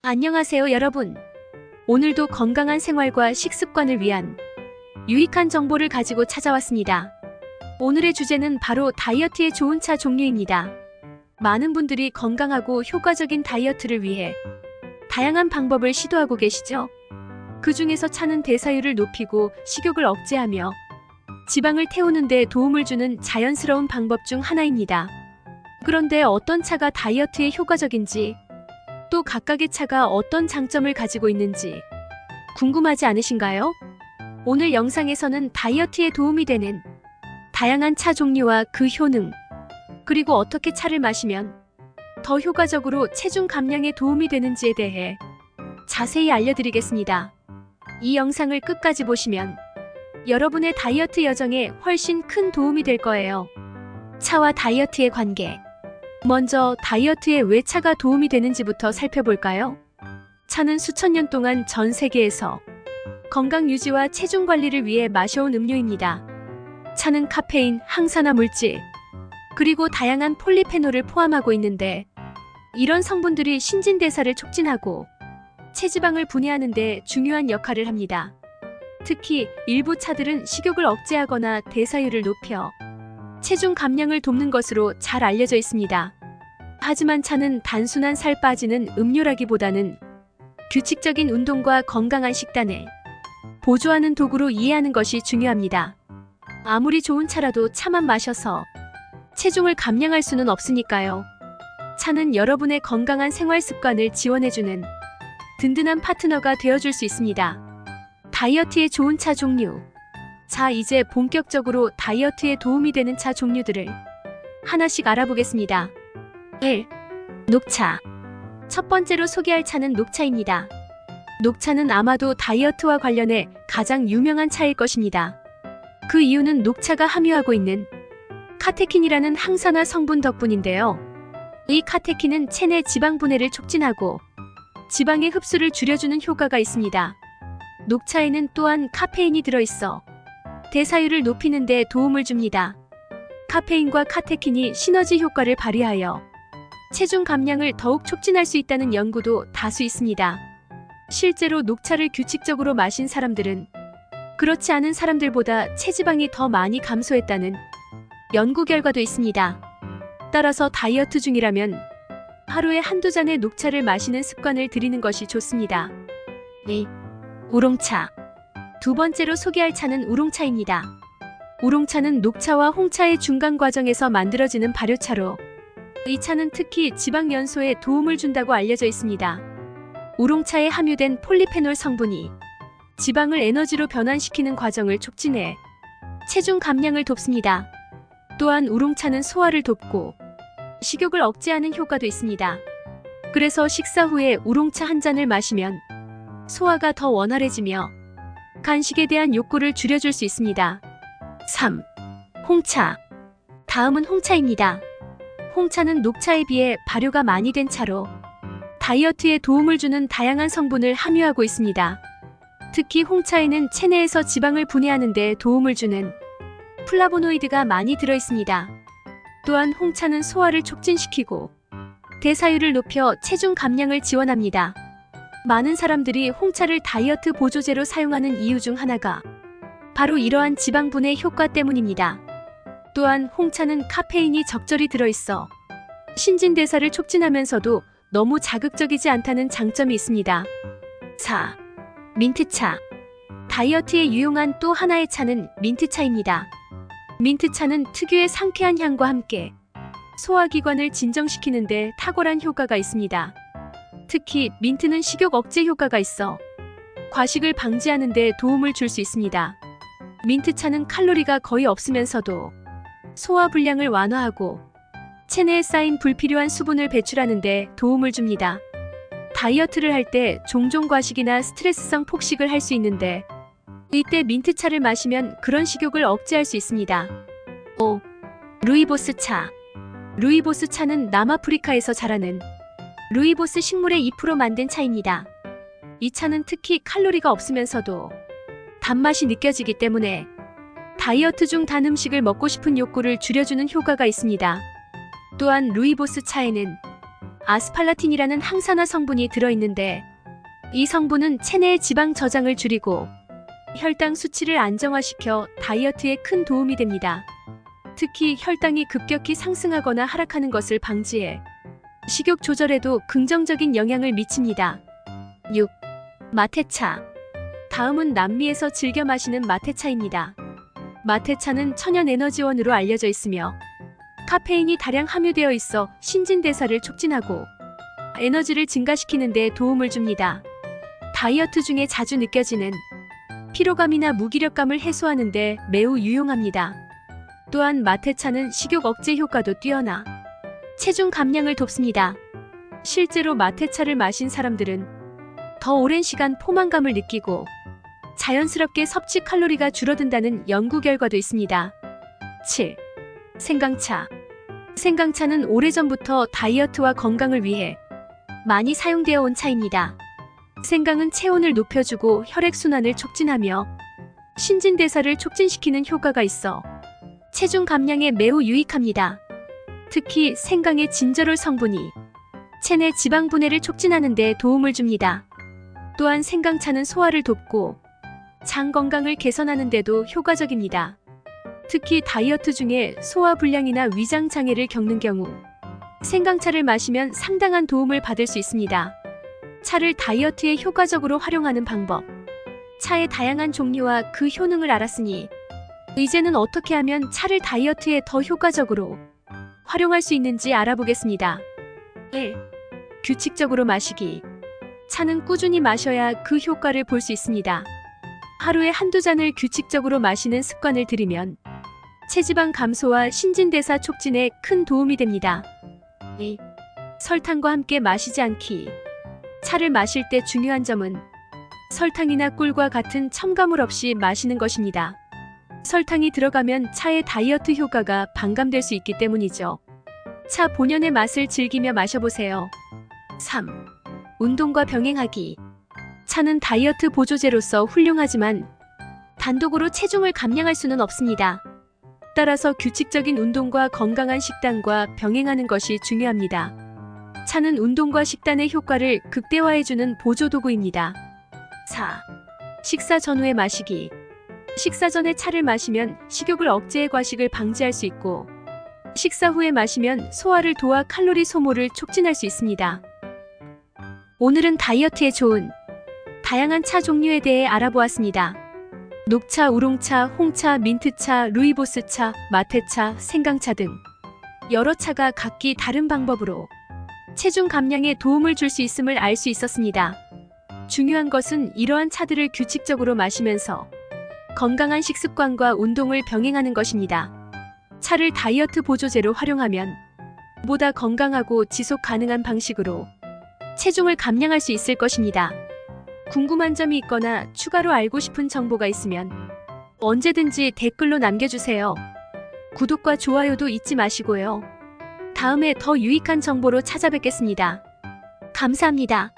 안녕하세요, 여러분. 오늘도 건강한 생활과 식습관을 위한 유익한 정보를 가지고 찾아왔습니다. 오늘의 주제는 바로 다이어트에 좋은 차 종류입니다. 많은 분들이 건강하고 효과적인 다이어트를 위해 다양한 방법을 시도하고 계시죠? 그 중에서 차는 대사율을 높이고 식욕을 억제하며 지방을 태우는 데 도움을 주는 자연스러운 방법 중 하나입니다. 그런데 어떤 차가 다이어트에 효과적인지, 또 각각의 차가 어떤 장점을 가지고 있는지 궁금하지 않으신가요? 오늘 영상에서는 다이어트에 도움이 되는 다양한 차 종류와 그 효능, 그리고 어떻게 차를 마시면 더 효과적으로 체중 감량에 도움이 되는지에 대해 자세히 알려드리겠습니다. 이 영상을 끝까지 보시면 여러분의 다이어트 여정에 훨씬 큰 도움이 될 거예요. 차와 다이어트의 관계. 먼저 다이어트에 왜 차가 도움이 되는지부터 살펴볼까요? 차는 수천 년 동안 전 세계에서 건강 유지와 체중 관리를 위해 마셔온 음료입니다. 차는 카페인, 항산화 물질, 그리고 다양한 폴리페놀을 포함하고 있는데, 이런 성분들이 신진대사를 촉진하고 체지방을 분해하는 데 중요한 역할을 합니다. 특히 일부 차들은 식욕을 억제하거나 대사율을 높여 체중 감량을 돕는 것으로 잘 알려져 있습니다. 하지만 차는 단순한 살 빠지는 음료라기보다는 규칙적인 운동과 건강한 식단을 보조하는 도구로 이해하는 것이 중요합니다. 아무리 좋은 차라도 차만 마셔서 체중을 감량할 수는 없으니까요. 차는 여러분의 건강한 생활 습관을 지원해주는 든든한 파트너가 되어줄 수 있습니다. 다이어트에 좋은 차 종류. 자, 이제 본격적으로 다이어트에 도움이 되는 차 종류들을 하나씩 알아보겠습니다. 1. 녹차. 첫 번째로 소개할 차는 녹차입니다. 녹차는 아마도 다이어트와 관련해 가장 유명한 차일 것입니다. 그 이유는 녹차가 함유하고 있는 카테킨이라는 항산화 성분 덕분인데요. 이 카테킨은 체내 지방 분해를 촉진하고 지방의 흡수를 줄여주는 효과가 있습니다. 녹차에는 또한 카페인이 들어있어 대사율을 높이는 데 도움을 줍니다. 카페인과 카테킨이 시너지 효과를 발휘하여 체중 감량을 더욱 촉진할 수 있다는 연구도 다수 있습니다. 실제로 녹차를 규칙적으로 마신 사람들은 그렇지 않은 사람들보다 체지방이 더 많이 감소했다는 연구 결과도 있습니다. 따라서 다이어트 중이라면 하루에 한두 잔의 녹차를 마시는 습관을 들이는 것이 좋습니다. 2. 우롱차. 두 번째로 소개할 차는 우롱차입니다. 우롱차는 녹차와 홍차의 중간 과정에서 만들어지는 발효차로, 이 차는 특히 지방 연소에 도움을 준다고 알려져 있습니다. 우롱차에 함유된 폴리페놀 성분이 지방을 에너지로 변환시키는 과정을 촉진해 체중 감량을 돕습니다. 또한 우롱차는 소화를 돕고 식욕을 억제하는 효과도 있습니다. 그래서 식사 후에 우롱차 한 잔을 마시면 소화가 더 원활해지며 간식에 대한 욕구를 줄여줄 수 있습니다. 3. 홍차. 다음은 홍차입니다. 홍차는 녹차에 비해 발효가 많이 된 차로 다이어트에 도움을 주는 다양한 성분을 함유하고 있습니다. 특히 홍차에는 체내에서 지방을 분해하는 데 도움을 주는 플라보노이드가 많이 들어있습니다. 또한 홍차는 소화를 촉진시키고 대사율을 높여 체중 감량을 지원합니다. 많은 사람들이 홍차를 다이어트 보조제로 사용하는 이유 중 하나가 바로 이러한 지방 분해 효과 때문입니다. 또한 홍차는 카페인이 적절히 들어있어 신진대사를 촉진하면서도 너무 자극적이지 않다는 장점이 있습니다. 4. 민트차. 다이어트에 유용한 또 하나의 차는 민트차입니다. 민트차는 특유의 상쾌한 향과 함께 소화기관을 진정시키는 데 탁월한 효과가 있습니다. 특히 민트는 식욕 억제 효과가 있어 과식을 방지하는 데 도움을 줄 수 있습니다. 민트차는 칼로리가 거의 없으면서도 소화 불량을 완화하고 체내에 쌓인 불필요한 수분을 배출하는 데 도움을 줍니다. 다이어트를 할 때 종종 과식이나 스트레스성 폭식을 할 수 있는데, 이때 민트차를 마시면 그런 식욕을 억제할 수 있습니다. 5. 루이보스 차. 루이보스 차는 남아프리카에서 자라는 루이보스 식물의 잎으로 만든 차입니다. 이 차는 특히 칼로리가 없으면서도 단맛이 느껴지기 때문에 다이어트 중 단 음식을 먹고 싶은 욕구를 줄여주는 효과가 있습니다. 또한 루이보스 차에는 아스팔라틴이라는 항산화 성분이 들어있는데 이 성분은 체내의 지방 저장을 줄이고 혈당 수치를 안정화시켜 다이어트에 큰 도움이 됩니다. 특히 혈당이 급격히 상승하거나 하락하는 것을 방지해 식욕 조절에도 긍정적인 영향을 미칩니다. 6. 마테차. 다음은 남미에서 즐겨 마시는 마테차입니다. 마테차는 천연 에너지원으로 알려져 있으며 카페인이 다량 함유되어 있어 신진대사를 촉진하고 에너지를 증가시키는 데 도움을 줍니다. 다이어트 중에 자주 느껴지는 피로감이나 무기력감을 해소하는 데 매우 유용합니다. 또한 마테차는 식욕 억제 효과도 뛰어나 체중 감량을 돕습니다. 실제로 마테차를 마신 사람들은 더 오랜 시간 포만감을 느끼고 자연스럽게 섭취 칼로리가 줄어든다는 연구 결과도 있습니다. 7. 생강차. 생강차는 오래전부터 다이어트와 건강을 위해 많이 사용되어 온 차입니다. 생강은 체온을 높여주고 혈액순환을 촉진하며 신진대사를 촉진시키는 효과가 있어 체중 감량에 매우 유익합니다. 특히 생강의 진저롤 성분이 체내 지방 분해를 촉진하는 데 도움을 줍니다. 또한 생강차는 소화를 돕고 장 건강을 개선하는 데도 효과적입니다. 특히 다이어트 중에 소화 불량이나 위장 장애를 겪는 경우 생강차를 마시면 상당한 도움을 받을 수 있습니다. 차를 다이어트에 효과적으로 활용하는 방법. 차의 다양한 종류와 그 효능을 알았으니 이제는 어떻게 하면 차를 다이어트에 더 효과적으로 활용할 수 있는지 알아보겠습니다. 1. 규칙적으로 마시기. 차는 꾸준히 마셔야 그 효과를 볼 수 있습니다. 하루에 한두 잔을 규칙적으로 마시는 습관을 들이면 체지방 감소와 신진대사 촉진에 큰 도움이 됩니다. 2. 설탕과 함께 마시지 않기. 차를 마실 때 중요한 점은 설탕이나 꿀과 같은 첨가물 없이 마시는 것입니다. 설탕이 들어가면 차의 다이어트 효과가 반감될 수 있기 때문이죠. 차 본연의 맛을 즐기며 마셔보세요. 3. 운동과 병행하기. 차는 다이어트 보조제로서 훌륭하지만 단독으로 체중을 감량할 수는 없습니다. 따라서 규칙적인 운동과 건강한 식단과 병행하는 것이 중요합니다. 차는 운동과 식단의 효과를 극대화해주는 보조도구입니다. 4. 식사 전후에 마시기. 식사 전에 차를 마시면 식욕을 억제해 과식을 방지할 수 있고 식사 후에 마시면 소화를 도와 칼로리 소모를 촉진할 수 있습니다. 오늘은 다이어트에 좋은 다양한 차 종류에 대해 알아보았습니다. 녹차, 우롱차, 홍차, 민트차, 루이보스차, 마테차, 생강차 등 여러 차가 각기 다른 방법으로 체중 감량에 도움을 줄 수 있음을 알 수 있었습니다. 중요한 것은 이러한 차들을 규칙적으로 마시면서 건강한 식습관과 운동을 병행하는 것입니다. 차를 다이어트 보조제로 활용하면 보다 건강하고 지속 가능한 방식으로 체중을 감량할 수 있을 것입니다. 궁금한 점이 있거나 추가로 알고 싶은 정보가 있으면 언제든지 댓글로 남겨주세요. 구독과 좋아요도 잊지 마시고요. 다음에 더 유익한 정보로 찾아뵙겠습니다. 감사합니다.